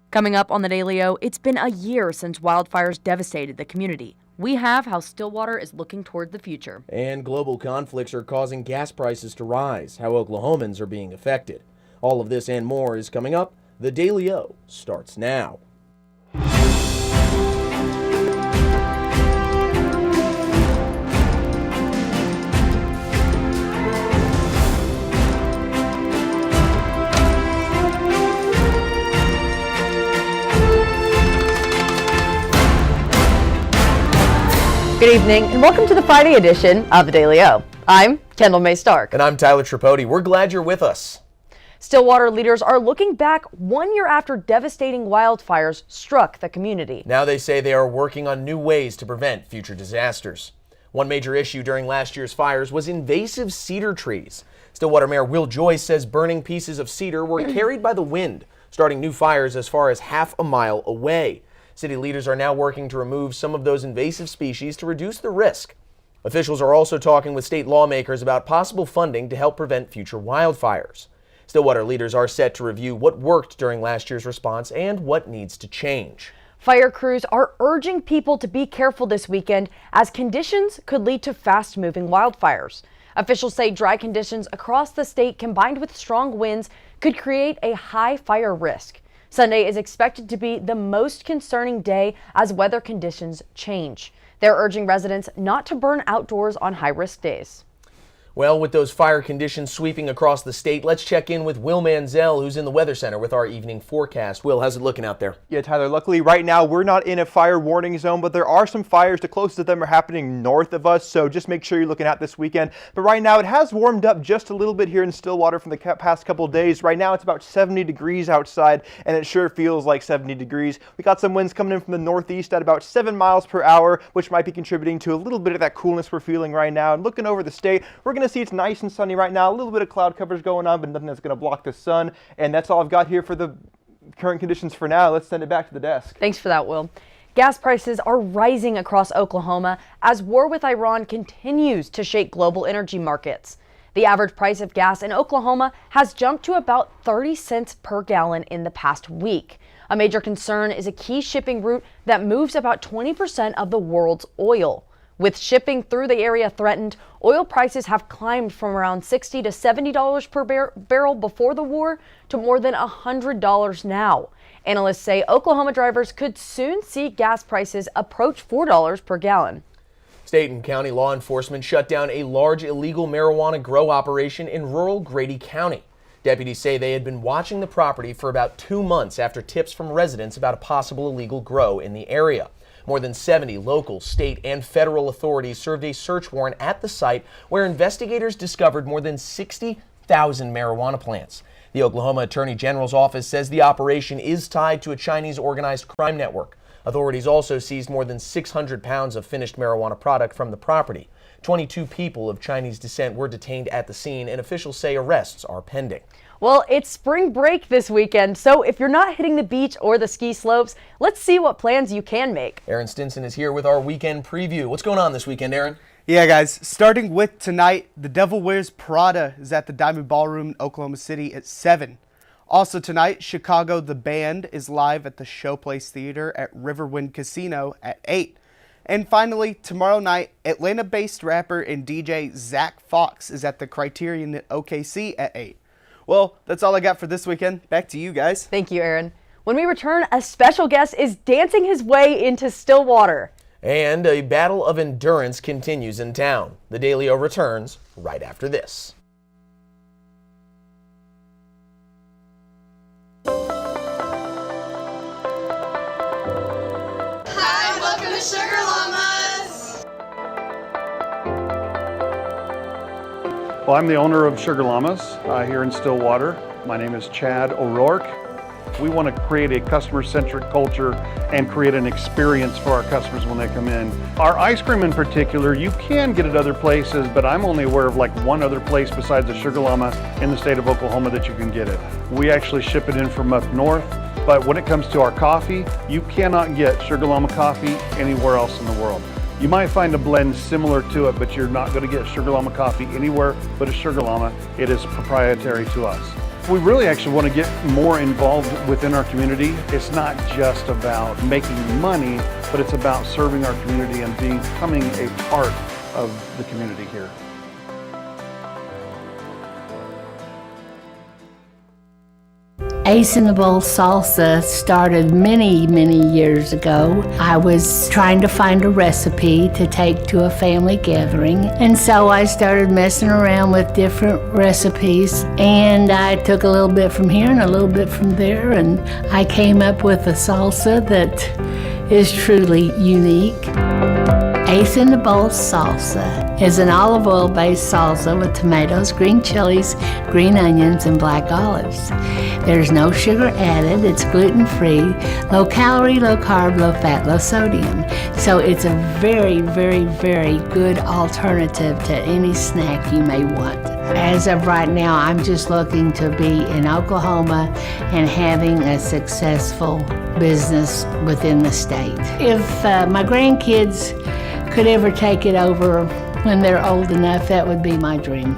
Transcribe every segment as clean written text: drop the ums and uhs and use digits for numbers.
Coming up on the Daily O, it's been a year since wildfires devastated the community. We have how Stillwater is looking toward the future. And global conflicts are causing gas prices to rise, how Oklahomans are being affected. All of this and more is coming up. The Daily O starts now. Good evening and welcome to the Friday edition of the Daily O. I'm Kendall May Stark. And I'm Tyler Tripodi. We're glad you're with us. Stillwater leaders are looking back 1 year after devastating wildfires struck the community. Now they say they are working on new ways to prevent future disasters. One major issue during last year's fires was invasive cedar trees. Stillwater Mayor Will Joyce says burning pieces of cedar were carried by the wind, starting new fires as far as half a mile away. City leaders are now working to remove some of those invasive species to reduce the risk. Officials are also talking with state lawmakers about possible funding to help prevent future wildfires. Stillwater leaders are set to review what worked during last year's response and what needs to change. Fire crews are urging people to be careful this weekend as conditions could lead to fast-moving wildfires. Officials say dry conditions across the state combined with strong winds could create a high fire risk. Sunday is expected to be the most concerning day as weather conditions change. They're urging residents not to burn outdoors on high-risk days. Well, with those fire conditions sweeping across the state, let's check in with Will Manzel, who's in the Weather Center with our evening forecast. Will, how's it looking out there? Yeah, Tyler, luckily right now we're not in a fire warning zone, but there are some fires. The closest of them are happening north of us, so just make sure you're looking out this weekend. But right now it has warmed up just a little bit here in Stillwater from the past couple of days. Right now it's about 70 degrees outside, and it sure feels like 70 degrees. We got some winds coming in from the northeast at about 7 miles per hour, which might be contributing to a little bit of that coolness we're feeling right now. And looking over the state, we're going to see it's nice and sunny right now. A little bit of cloud coverage going on, but nothing that's going to block the sun. And that's all I've got here for the current conditions for now. Let's send it back to the desk. Thanks for that, Will. Gas prices are rising across Oklahoma as war with Iran continues to shake global energy markets. The average price of gas in Oklahoma has jumped to about 30 cents per gallon in the past week. A major concern is a key shipping route that moves about 20% of the world's oil. With shipping through the area threatened, oil prices have climbed from around $60 to $70 per barrel before the war to more than $100 now. Analysts say Oklahoma drivers could soon see gas prices approach $4 per gallon. State and county law enforcement shut down a large illegal marijuana grow operation in rural Grady County. Deputies say they had been watching the property for about 2 months after tips from residents about a possible illegal grow in the area. More than 70 local, state, and federal authorities served a search warrant at the site where investigators discovered more than 60,000 marijuana plants. The Oklahoma Attorney General's office says the operation is tied to a Chinese organized crime network. Authorities also seized more than 600 pounds of finished marijuana product from the property. 22 people of Chinese descent were detained at the scene, and officials say arrests are pending. Well, it's spring break this weekend, so if you're not hitting the beach or the ski slopes, let's see what plans you can make. Aaron Stinson is here with our weekend preview. What's going on this weekend, Aaron? Yeah, guys, starting with tonight, The Devil Wears Prada is at the Diamond Ballroom in Oklahoma City at 7. Also tonight, Chicago The Band is live at the Showplace Theater at Riverwind Casino at 8. And finally, tomorrow night, Atlanta-based rapper and DJ Zach Fox is at the Criterion at OKC at 8. Well, that's all I got for this weekend. Back to you guys. Thank you, Aaron. When we return, a special guest is dancing his way into Stillwater. And a battle of endurance continues in town. The Daily O returns right after this. Hi, welcome to Sugar Llamas. Well, I'm the owner of Sugar Llamas here in Stillwater. My name is Chad O'Rourke. We want to create a customer-centric culture and create an experience for our customers when they come in. Our ice cream in particular, you can get it other places, but I'm only aware of like one other place besides the Sugar Llama in the state of Oklahoma that you can get it. We actually ship it in from up north, but when it comes to our coffee, you cannot get Sugar Llama coffee anywhere else in the world. You might find a blend similar to it, but you're not going to get Sugar Llama coffee anywhere but a Sugar Llama. It is proprietary to us. We really actually want to get more involved within our community. It's not just about making money, but it's about serving our community and becoming a part of the community here. Ace in the Bowl salsa started many, many years ago. I was trying to find a recipe to take to a family gathering, and so I started messing around with different recipes, and I took a little bit from here and a little bit from there, and I came up with a salsa that is truly unique. Ace in the Bowl salsa is an olive oil based salsa with tomatoes, green chilies, green onions, and black olives. There's no sugar added, it's gluten free, low calorie, low carb, low fat, low sodium. So it's a very, very, very good alternative to any snack you may want. As of right now, I'm just looking to be in Oklahoma and having a successful business within the state. If my grandkids could ever take it over when they're old enough, that would be my dream.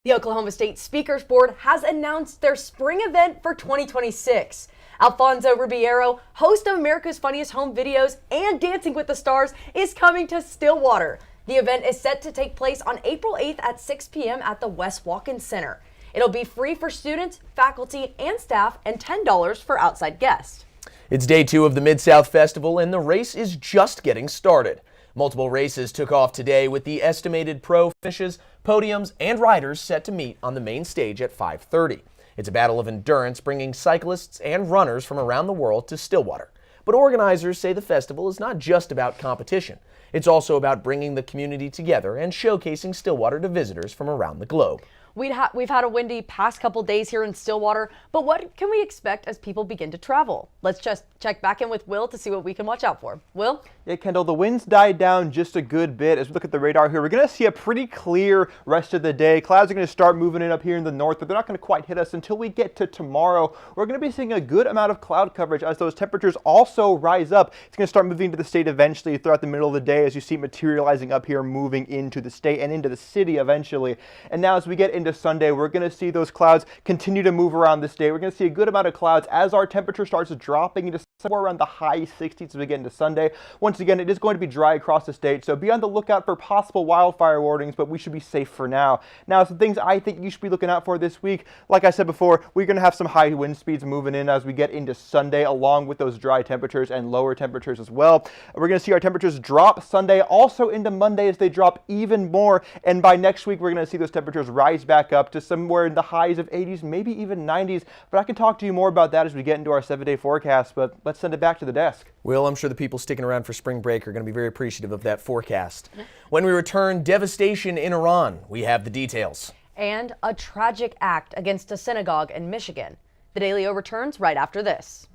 The Oklahoma State Speakers Board has announced their spring event for 2026. Alfonso Ribeiro, host of America's Funniest Home Videos and Dancing with the Stars, is coming to Stillwater. The event is set to take place on April 8th at 6 p.m. at the West Walk-In Center. It'll be free for students, faculty, and staff, and $10 for outside guests. It's day 2 of the Mid-South Festival, and the race is just getting started. Multiple races took off today with the estimated pro finishes, podiums, and riders set to meet on the main stage at 5:30. It's a battle of endurance, bringing cyclists and runners from around the world to Stillwater. But organizers say the festival is not just about competition. It's also about bringing the community together and showcasing Stillwater to visitors from around the globe. We've had a windy past couple days here in Stillwater, but what can we expect as people begin to travel? Let's just check back in with Will to see what we can watch out for. Will? Yeah, Kendall, the winds died down just a good bit. As we look at the radar here, we're going to see a pretty clear rest of the day. Clouds are going to start moving in up here in the north, but they're not going to quite hit us until we get to tomorrow. We're going to be seeing a good amount of cloud coverage as those temperatures also rise up. It's going to start moving to the state eventually throughout the middle of the day as you see it materializing up here, moving into the state and into the city eventually. And now as we get into Sunday, we're going to see those clouds continue to move around this day. We're going to see a good amount of clouds as our temperature starts dropping into somewhere around the high 60s as we get into Sunday. Once again, it is going to be dry across the state, so be on the lookout for possible wildfire warnings, but we should be safe for now. Now, some things I think you should be looking out for this week. Like I said before, we're going to have some high wind speeds moving in as we get into Sunday, along with those dry temperatures and lower temperatures as well. We're going to see our temperatures drop Sunday, also into Monday as they drop even more, and by next week, we're going to see those temperatures rise back up to somewhere in the highs of 80s, maybe even 90s, but I can talk to you more about that as we get into our 7-day forecast, but let's send it back to the desk. Will, I'm sure the people sticking around for spring break are going to be very appreciative of that forecast. When we return, devastation in Iran. We have the details. And a tragic act against a synagogue in Michigan. The Daily O returns right after this.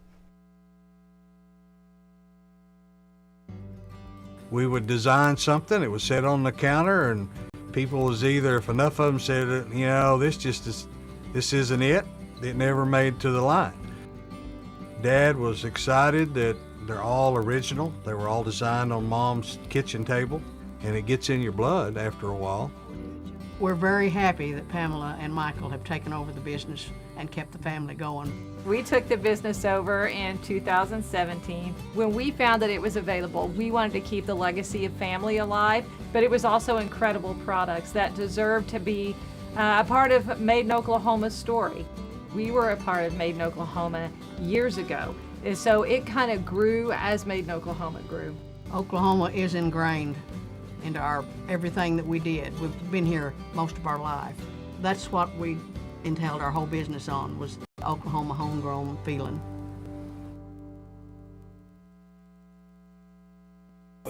We would design something, it was set on the counter, and people was either, if enough of them said, you know, this isn't it, it never made to the line. Dad was excited that they're all original. They were all designed on Mom's kitchen table, and it gets in your blood after a while. We're very happy that Pamela and Michael have taken over the business and kept the family going. We took the business over in 2017. When we found that it was available, we wanted to keep the legacy of family alive, but it was also incredible products that deserved to be a part of Made in Oklahoma's story. We were a part of Made in Oklahoma years ago, and so it kind of grew as Made in Oklahoma grew. Oklahoma is ingrained into everything that we did. We've been here most of our life. That's what we entailed our whole business on, was the Oklahoma homegrown feeling.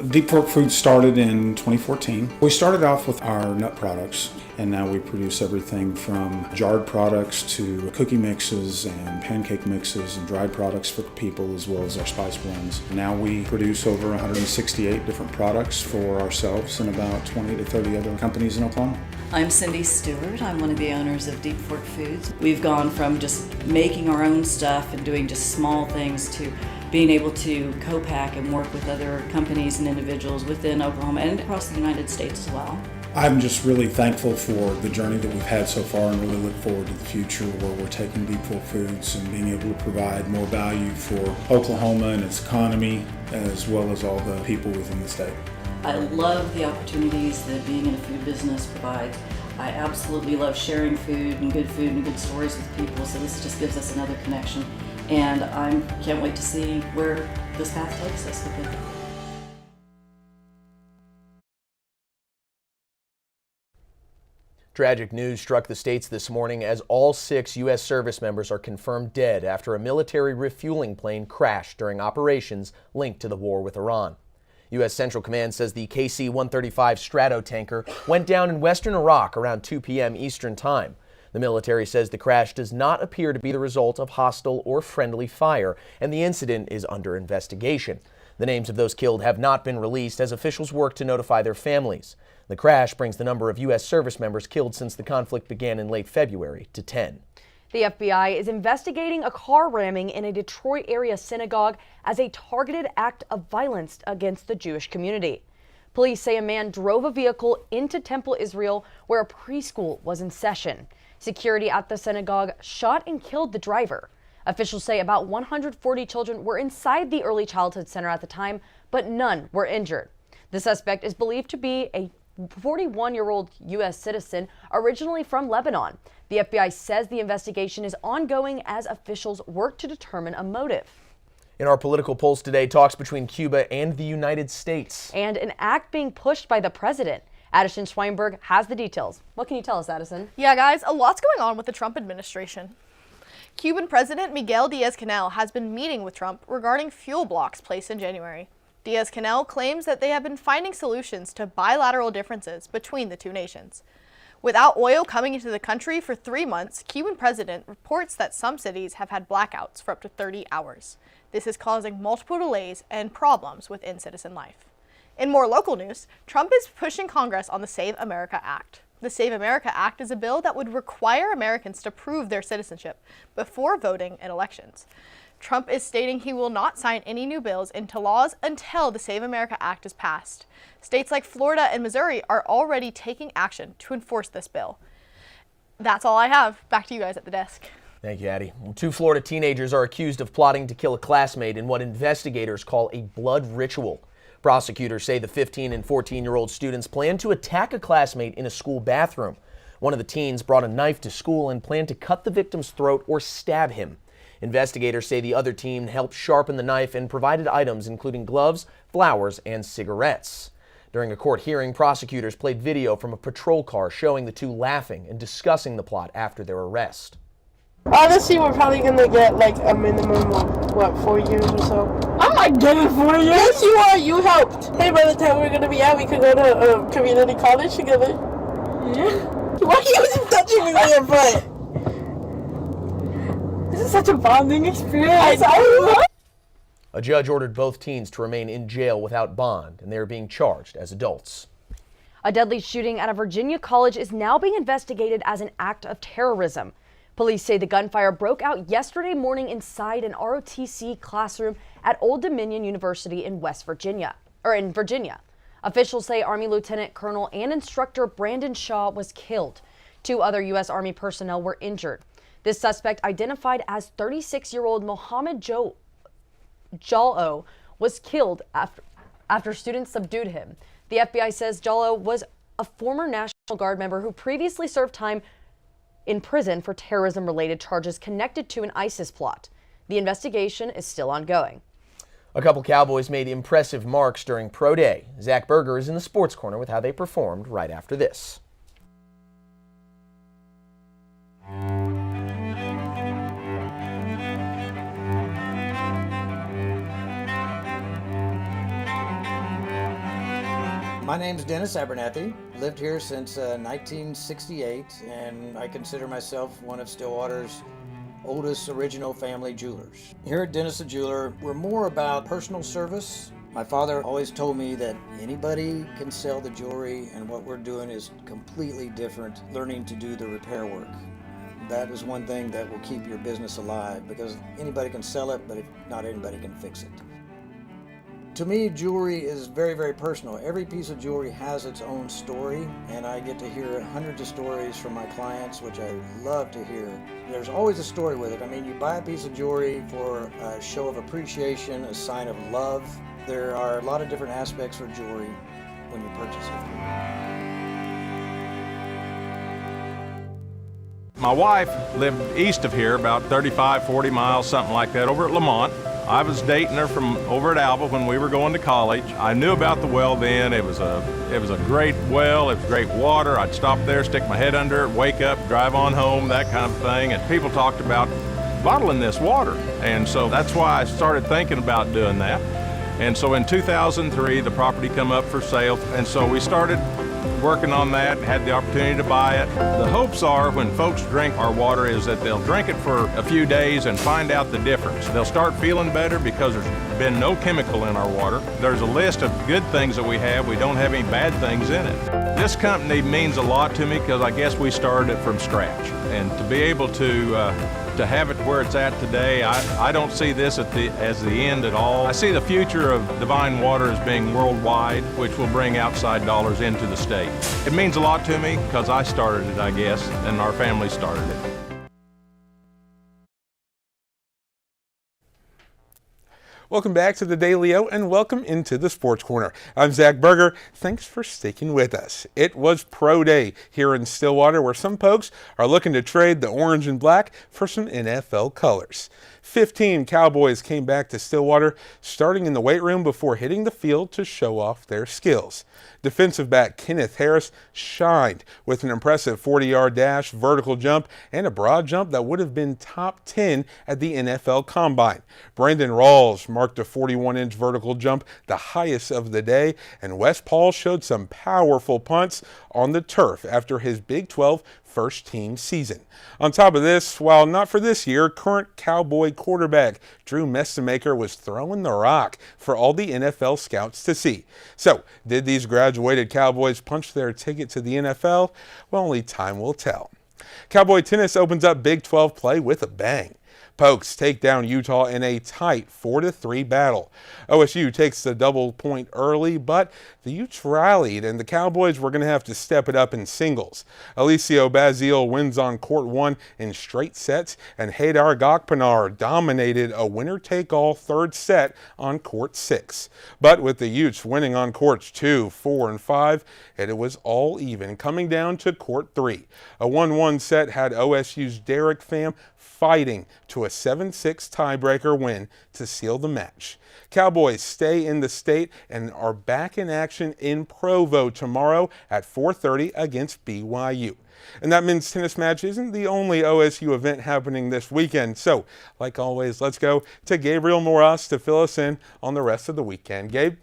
Deep Fork Foods started in 2014. We started off with our nut products, and now we produce everything from jarred products to cookie mixes and pancake mixes and dried products for people, as well as our spice blends. Now we produce over 168 different products for ourselves and about 20 to 30 other companies in Oklahoma. I'm Cindy Stewart. I'm one of the owners of Deep Fork Foods. We've gone from just making our own stuff and doing just small things to being able to co-pack and work with other companies and individuals within Oklahoma and across the United States as well. I'm just really thankful for the journey that we've had so far and really look forward to the future where we're taking Deep Fork Foods and being able to provide more value for Oklahoma and its economy as well as all the people within the state. I love the opportunities that being in a food business provides. I absolutely love sharing food and good stories with people, so this just gives us another connection. And I can't wait to see where this path takes us with it. Tragic news struck the states this morning as all 6 U.S. service members are confirmed dead after a military refueling plane crashed during operations linked to the war with Iran. U.S. Central Command says the KC-135 Stratotanker went down in western Iraq around 2 p.m. Eastern Time. The military says the crash does not appear to be the result of hostile or friendly fire, and the incident is under investigation. The names of those killed have not been released as officials work to notify their families. The crash brings the number of U.S. service members killed since the conflict began in late February to 10. The FBI is investigating a car ramming in a Detroit area synagogue as a targeted act of violence against the Jewish community. Police say a man drove a vehicle into Temple Israel where a preschool was in session. Security at the synagogue shot and killed the driver. Officials say about 140 children were inside the early childhood center at the time, but none were injured. The suspect is believed to be a 41-year-old U.S. citizen originally from Lebanon. The FBI says the investigation is ongoing as officials work to determine a motive. In our political pulse today, talks between Cuba and the United States. And an act being pushed by the president. Addison Schweinberg has the details. What can you tell us, Addison? Yeah, guys, a lot's going on with the Trump administration. Cuban President Miguel Diaz-Canel has been meeting with Trump regarding fuel blocks placed in January. Diaz-Canel claims that they have been finding solutions to bilateral differences between the two nations. Without oil coming into the country for 3 months, Cuban president reports that some cities have had blackouts for up to 30 hours. This is causing multiple delays and problems within citizen life. In more local news, Trump is pushing Congress on the Save America Act. The Save America Act is a bill that would require Americans to prove their citizenship before voting in elections. Trump is stating he will not sign any new bills into laws until the Save America Act is passed. States like Florida and Missouri are already taking action to enforce this bill. That's all I have. Back to you guys at the desk. Thank you, Addie. 2 Florida teenagers are accused of plotting to kill a classmate in what investigators call a blood ritual. Prosecutors say the 15 and 14-year-old students planned to attack a classmate in a school bathroom. One of the teens brought a knife to school and planned to cut the victim's throat or stab him. Investigators say the other teen helped sharpen the knife and provided items including gloves, flowers, and cigarettes. During a court hearing, prosecutors played video from a patrol car showing the two laughing and discussing the plot after their arrest. Honestly, we're probably gonna get like a minimum of, 4 years or so. I'm not getting 4 years. Yes, you are. You helped. Hey, by the time we're gonna be out, we could go to community college together. Yeah. Why are you even touching me with your butt? This is such a bonding experience. A judge ordered both teens to remain in jail without bond, and they are being charged as adults. A deadly shooting at a Virginia college is now being investigated as an act of terrorism. Police say the gunfire broke out yesterday morning inside an ROTC classroom at Old Dominion University in Virginia. Officials say Army Lieutenant Colonel and instructor Brandon Shaw was killed. 2 other U.S. Army personnel were injured. This suspect, identified as 36-year-old Mohammed Jallo, was killed after students subdued him. The FBI says Jallo was a former National Guard member who previously served time in prison for terrorism-related charges connected to an ISIS plot. The investigation is still ongoing. A couple Cowboys made impressive marks during Pro Day. Zach Berger is in the Sports Corner with how they performed right after this. My name's Dennis Abernathy. Lived here since 1968, and I consider myself one of Stillwater's oldest original family jewelers. Here at Dennis the Jeweler, we're more about personal service. My father always told me that anybody can sell the jewelry, and what we're doing is completely different, learning to do the repair work. that is one thing that will keep your business alive, because anybody can sell it, but not anybody can fix it. To me, jewelry is very, very personal. Every piece of jewelry has its own story, and I get to hear hundreds of stories from my clients, which I love to hear. There's always a story with it. I mean, you buy a piece of jewelry for a show of appreciation, a sign of love. There are a lot of different aspects for jewelry when you purchase it. My wife lived east of here, about 35, 40 miles, something like that, over at Lamont. I was dating her from over at Alba when we were going to college. I knew about the well then. It was a great well. It was great water. I'd stop there, stick my head under it, wake up, drive on home, that kind of thing. And people talked about bottling this water. And so that's why I started thinking about doing that. And so in 2003, the property come up for sale. And so we started working on that, had the opportunity to buy it. The hopes are when folks drink our water is that they'll drink it for a few days and find out the difference. They'll start feeling better because there's been no chemical in our water. There's a list of good things that we have. We don't have any bad things in it. This company means a lot to me because I guess we started it from scratch. And to be able to have it where it's at today, I don't see this as the end at all. I see the future of Divine Water as being worldwide, which will bring outside dollars into the state. It means a lot to me because I started it, I guess, and our family started it. Welcome back to the Daily O and welcome into the Sports Corner. I'm Zach Berger. Thanks for sticking with us. It was Pro Day here in Stillwater where some folks are looking to trade the orange and black for some NFL colors. 15 Cowboys came back to Stillwater, starting in the weight room before hitting the field to show off their skills. Defensive back Kenneth Harris shined with an impressive 40-yard dash, vertical jump, and a broad jump that would have been top 10 at the NFL Combine. Brandon Rawls marked a 41-inch vertical jump, the highest of the day, and Wes Paul showed some powerful punts on the turf after his Big 12 first-team season. On top of this, while not for this year, current Cowboy quarterback Drew Messemaker was throwing the rock for all the NFL scouts to see. So, did these graduated Cowboys punch their ticket to the NFL? Well, only time will tell. Cowboy tennis opens up Big 12 play with a bang. Pokes take down Utah in a tight 4-3 battle. OSU takes the double point early, but the Utes rallied and the Cowboys were going to have to step it up in singles. Alicio Bazile wins on court 1 in straight sets, and Haydar Gokpanar dominated a winner-take-all third set on court 6. But with the Utes winning on courts 2, 4, and 5, it was all even, coming down to court 3. A 1-1 set had OSU's Derek Pham fighting to a 7-6 tiebreaker win to seal the match. Cowboys stay in the state and are back in action in Provo tomorrow at 4:30 against BYU. And that men's tennis match isn't the only OSU event happening this weekend. So, like always, let's go to Gabriel Moras to fill us in on the rest of the weekend. Gabe?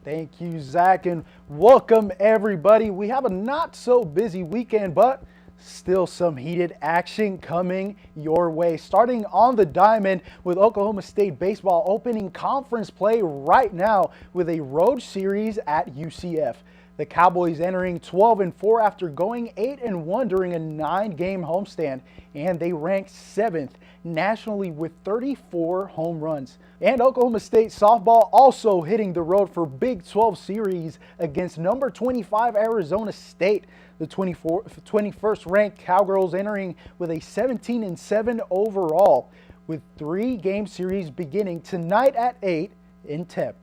Thank you, Zach, and welcome everybody. We have a not so busy weekend, but still some heated action coming your way. Starting on the diamond with Oklahoma State baseball opening conference play right now with a road series at UCF. The Cowboys entering 12-4 after going 8-1 during a 9-game homestand, and they ranked 7th nationally with 34 home runs. And Oklahoma State softball also hitting the road for Big 12 series against number 25 Arizona State. The 21st ranked Cowgirls entering with a 17-7 overall, with 3-game series beginning tonight at 8 in Tempe.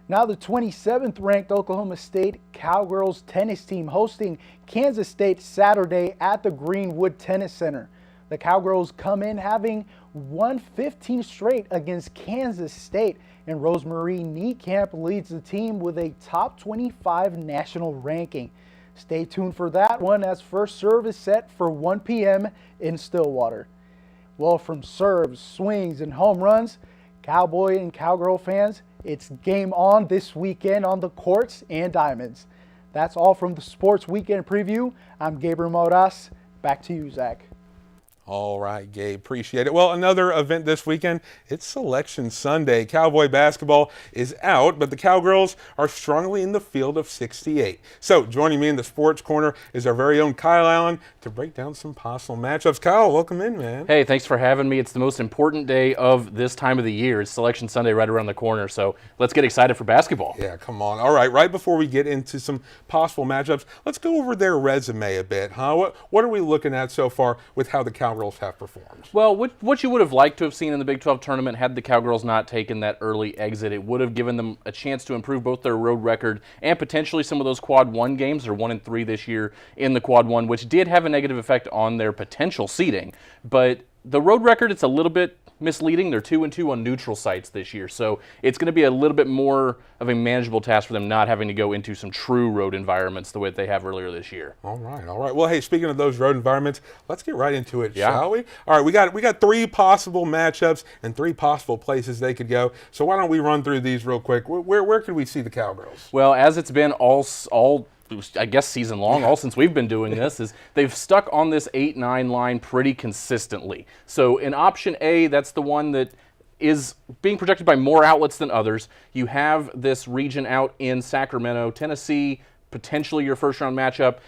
Now the 27th ranked Oklahoma State Cowgirls tennis team hosting Kansas State Saturday at the Greenwood Tennis Center. The Cowgirls come in having won 15 straight against Kansas State, and Rosemarie Niekamp leads the team with a top 25 national ranking. Stay tuned for that one as first serve is set for 1 p.m. in Stillwater. Well, from serves, swings, and home runs, Cowboy and Cowgirl fans, it's game on this weekend on the courts and diamonds. That's all from the Sports Weekend Preview. I'm Gabriel Moras. Back to you, Zach. All right, Gabe, appreciate it. Well, another event this weekend, it's Selection Sunday. Cowboy basketball is out, but the Cowgirls are strongly in the field of 68. So joining me in the Sports Corner is our very own Kyle Allen to break down some possible matchups. Kyle, welcome in, man. Hey, thanks for having me. It's the most important day of this time of the year. It's Selection Sunday right around the corner, so let's get excited for basketball. Yeah, come on. All right before we get into some possible matchups, let's go over their resume a bit, huh? What are we looking at so far with how the Cowgirls have performed? Well, what you would have liked to have seen in the Big 12 tournament had the Cowgirls not taken that early exit, it would have given them a chance to improve both their road record and potentially some of those Quad 1 games. They're 1-3 this year in the Quad 1, which did have a negative effect on their potential seeding. But the road record, it's a little bit misleading. They're 2-2 on neutral sites this year, so it's going to be a little bit more of a manageable task for them not having to go into some true road environments the way that they have earlier this year. All right. Well, hey, speaking of those road environments, let's get right into it, shall we? All right, we got 3 possible matchups and 3 possible places they could go. So why don't we run through these real quick? Where could we see the Cowgirls? Well, as it's been all I guess season long, all since we've been doing this, is they've stuck on this 8-9 line pretty consistently. So in option A, that's the one that is being projected by more outlets than others. You have this region out in Sacramento, Tennessee, potentially your first round matchup.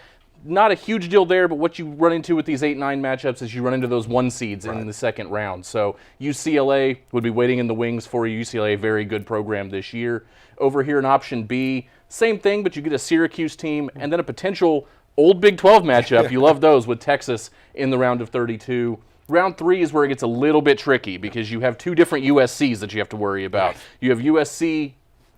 Not a huge deal there, but what you run into with these 8-9 matchups is you run into those 1 seeds in the second round. So UCLA would be waiting in the wings for you. UCLA, a very good program this year. Over here in option B, same thing, but you get a Syracuse team and then a potential old Big 12 matchup. You love those with Texas in the round of 32. Round 3 is where it gets a little bit tricky because you have 2 different USCs that you have to worry about. You have USC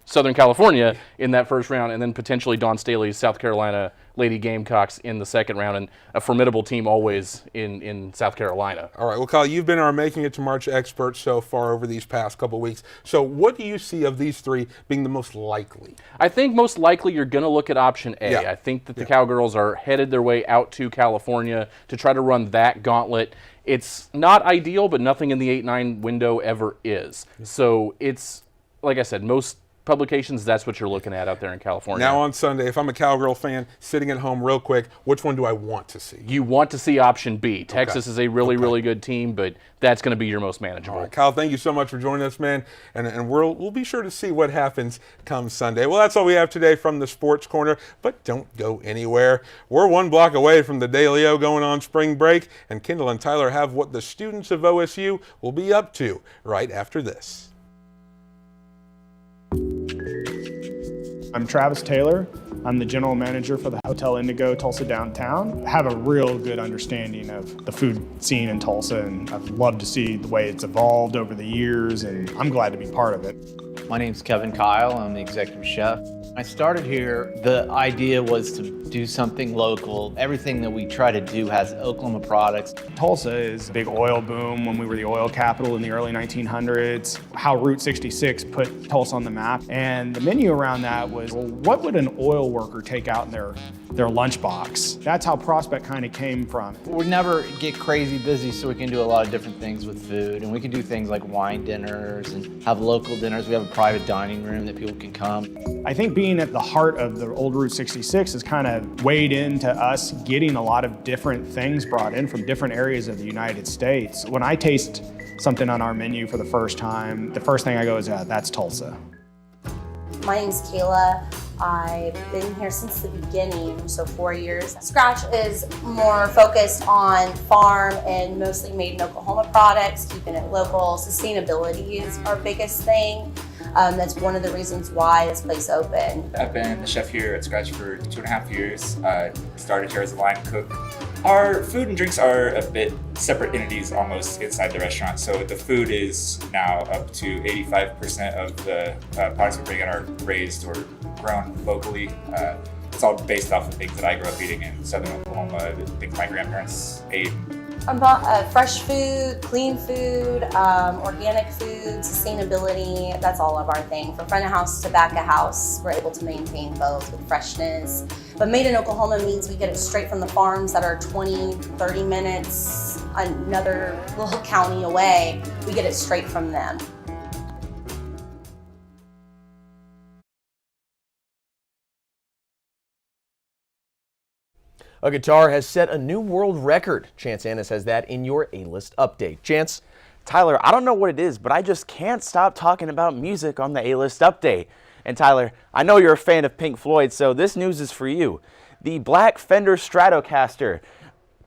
Southern California in that first round, and then potentially Dawn Staley's South Carolina Lady Gamecocks in the second round, and a formidable team always in South Carolina. All right, well, Kyle, you've been our Making It to March expert so far over these past couple weeks. So what do you see of these 3 being the most likely? I think most likely you're going to look at option A. I think that the Cowgirls are headed their way out to California to try to run that gauntlet. It's not ideal, but nothing in the 8-9 window ever is. So it's, like I said, most publications, that's what you're looking at out there in California. Now on Sunday, if I'm a Cowgirl fan sitting at home real quick, which one do I want to see? You want to see option B. Texas is a really good team, but that's going to be your most manageable. All right, Kyle, thank you so much for joining us, man, and we'll be sure to see what happens come Sunday. Well, that's all we have today from the Sports Corner, but don't go anywhere. We're 1 block away from the DeLeo going on spring break, and Kendall and Tyler have what the students of OSU will be up to right after this. I'm Travis Taylor. I'm the general manager for the Hotel Indigo Tulsa Downtown. I have a real good understanding of the food scene in Tulsa, and I've loved to see the way it's evolved over the years, and I'm glad to be part of it. My name's Kevin Kyle. I'm the executive chef. I started here, the idea was to do something local. Everything that we try to do has Oklahoma products. Tulsa is a big oil boom when we were the oil capital in the early 1900s. How Route 66 put Tulsa on the map. And the menu around that was, well, what would an oil worker take out in their lunchbox? That's how Prospect kind of came from. We never get crazy busy, so we can do a lot of different things with food. And we can do things like wine dinners and have local dinners. We have a private dining room that people can come. I think being at the heart of the old Route 66 has kind of weighed into us getting a lot of different things brought in from different areas of the United States. When I taste something on our menu for the first time, the first thing I go is, that's Tulsa. My name's Kayla. I've been here since the beginning, so 4 years. Scratch is more focused on farm and mostly made in Oklahoma products, keeping it local. Sustainability is our biggest thing. That's one of the reasons why this place opened. I've been the chef here at Scratch for 2.5 years. Started here as a line cook. Our food and drinks are a bit separate entities almost inside the restaurant. So the food is now up to 85% of the products we bring in are raised or grown locally. It's all based off of things that I grew up eating in southern Oklahoma, things my grandparents ate. About fresh food, clean food, organic food, sustainability, that's all of our thing. From front of house to back of house, we're able to maintain both with freshness. But made in Oklahoma means we get it straight from the farms that are 20, 30 minutes, another little county away. We get it straight from them. A guitar has set a new world record. Chance Annis has that in your A-List update. Chance? Tyler, I don't know what it is, but I just can't stop talking about music on the A-List update. And Tyler, I know you're a fan of Pink Floyd, so this news is for you. The Black Fender Stratocaster,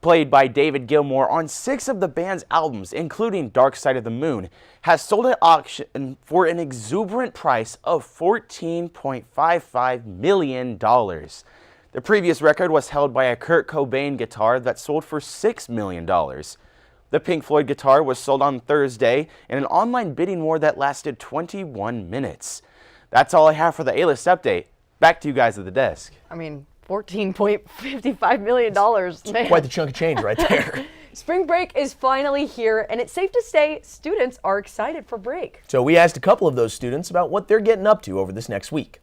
played by David Gilmour on 6 of the band's albums, including Dark Side of the Moon, has sold at auction for an exuberant price of $14.55 million. The previous record was held by a Kurt Cobain guitar that sold for $6 million. The Pink Floyd guitar was sold on Thursday in an online bidding war that lasted 21 minutes. That's all I have for the A-List update. Back to you guys at the desk. I mean, $14.55 million, man. Quite the chunk of change right there. Spring break is finally here, and it's safe to say students are excited for break. So we asked a couple of those students about what they're getting up to over this next week.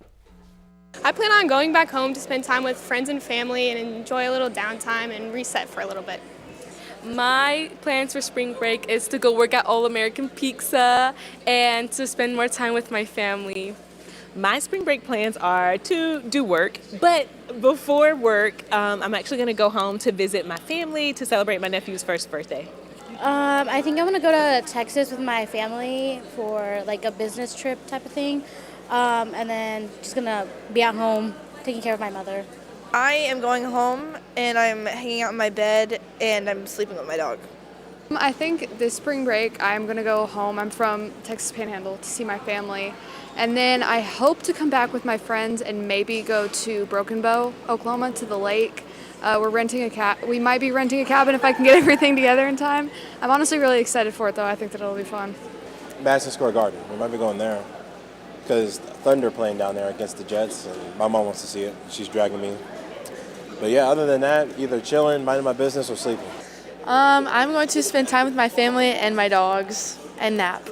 I plan on going back home to spend time with friends and family and enjoy a little downtime and reset for a little bit. My plans for spring break is to go work at All American Pizza and to spend more time with my family. My spring break plans are to do work, but before work, I'm actually going to go home to visit my family to celebrate my nephew's first birthday. I think I'm going to go to Texas with my family for like a business trip type of thing, and then just going to be at home taking care of my mother. I am going home and I'm hanging out in my bed and I'm sleeping with my dog. I think this spring break I'm going to go home. I'm from Texas Panhandle to see my family. And then I hope to come back with my friends and maybe go to Broken Bow, Oklahoma, to the lake. We might be renting a cabin if I can get everything together in time. I'm honestly really excited for it though. I think that it'll be fun. Madison Square Garden. We might be going there because Thunder playing down there against the Jets, and my mom wants to see it. She's dragging me. But yeah, other than that, either chilling, minding my business, or sleeping. I'm going to spend time with my family and my dogs and nap.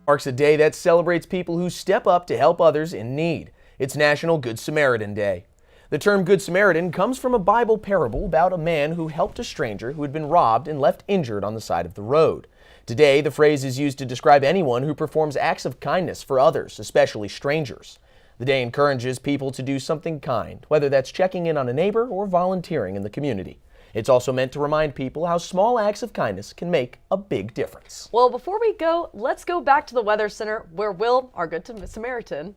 Marks a day that celebrates people who step up to help others in need. It's National Good Samaritan Day. The term Good Samaritan comes from a Bible parable about a man who helped a stranger who had been robbed and left injured on the side of the road. Today, the phrase is used to describe anyone who performs acts of kindness for others, especially strangers. The day encourages people to do something kind, whether that's checking in on a neighbor or volunteering in the community. It's also meant to remind people how small acts of kindness can make a big difference. Well, before we go, let's go back to the Weather Center where Will, our Good Samaritan,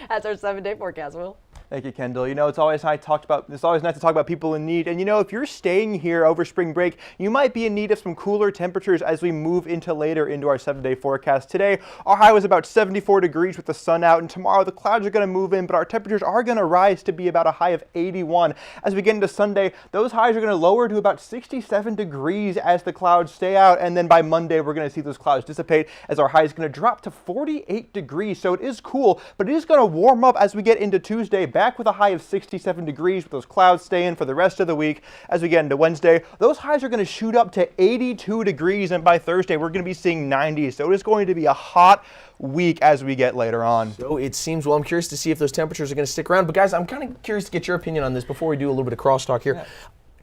has our 7-day forecast. Will? Thank you, Kendall. You know, it's always nice to talk about people in need. And you know, if you're staying here over spring break, you might be in need of some cooler temperatures as we move into our 7-day forecast. Today, our high was about 74 degrees with the sun out, and tomorrow the clouds are going to move in, but our temperatures are going to rise to be about a high of 81. As we get into Sunday, those highs are going to lower to about 67 degrees as the clouds stay out, and then by Monday, we're going to see those clouds dissipate as our high is going to drop to 48 degrees. So it is cool, but it is going to warm up as we get into Tuesday, back with a high of 67 degrees with those clouds staying for the rest of the week. As we get into Wednesday, those highs are going to shoot up to 82 degrees, and by Thursday, we're going to be seeing 90. So it is going to be a hot week as we get later on. So it seems, well, I'm curious to see if those temperatures are going to stick around. But guys, I'm kind of curious to get your opinion on this before we do a little bit of crosstalk here. Yeah.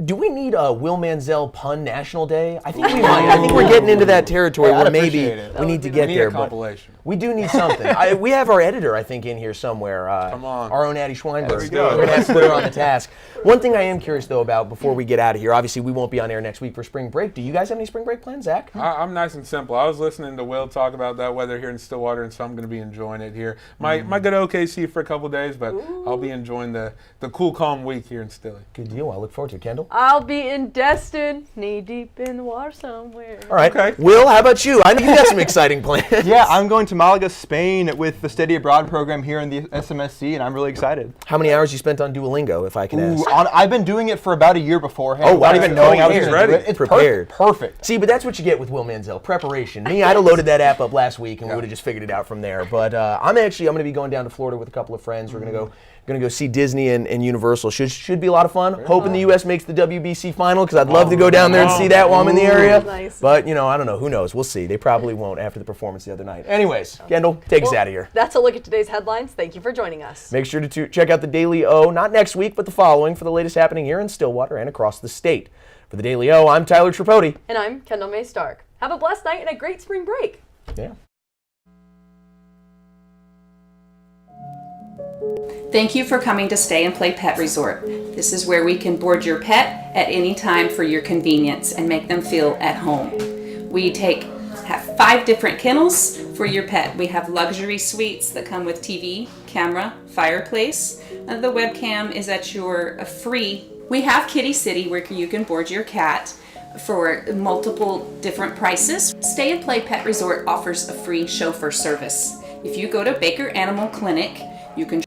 Do we need a Will Manziel pun National Day? I think we might. I think we're getting into that territory where maybe we need to get there. A compilation. We do need something. We have our editor, I think, in here somewhere. Come on. Our own Addie Schweinberg. There we go. We're going to have to put her on the task. One thing I am curious, though, about before we get out of here, obviously we won't be on air next week for spring break. Do you guys have any spring break plans, Zach? I'm nice and simple. I was listening to Will talk about that weather here in Stillwater, and so I'm going to be enjoying it here. Might go to OKC for a couple days, but I'll be enjoying the cool, calm week here in Stilly. Good deal. I look forward to it. Kendall? I'll be in Destin, knee deep in the water somewhere. All right. Okay. Will, how about you? I know you got some exciting plans. Yeah, I'm going to Malaga, Spain with the Steady Abroad program here in the SMSC, and I'm really excited. How many hours you spent on Duolingo, if I can ask? I've been doing it for about a year beforehand. Oh, wow. Not even knowing I was ready. It's prepared. Perfect. See, but that's what you get with Will Manziel, preparation. Me, I'd have loaded that app up last week and we would have just figured it out from there. But I'm going to be going down to Florida with a couple of friends. We're going to go see Disney and Universal. Should be a lot of fun. Hoping the U.S. makes the WBC final because I'd love to go down there and see that while I'm in the area. Nice. But, I don't know. Who knows? We'll see. They probably won't after the performance the other night. Anyways, Kendall, take us out of here. That's a look at today's headlines. Thank you for joining us. Make sure to check out the Daily O, not next week, but the following for the latest happening here in Stillwater and across the state. For the Daily O, I'm Tyler Tripodi. And I'm Kendall May Stark. Have a blessed night and a great spring break. Yeah. Thank you for coming to Stay and Play Pet Resort. This is where we can board your pet at any time for your convenience and make them feel at home. We have 5 different kennels for your pet. We have luxury suites that come with TV, camera, fireplace. The webcam is at your free. We have Kitty City where you can board your cat for multiple different prices. Stay and Play Pet Resort offers a free chauffeur service. If you go to Baker Animal Clinic, you can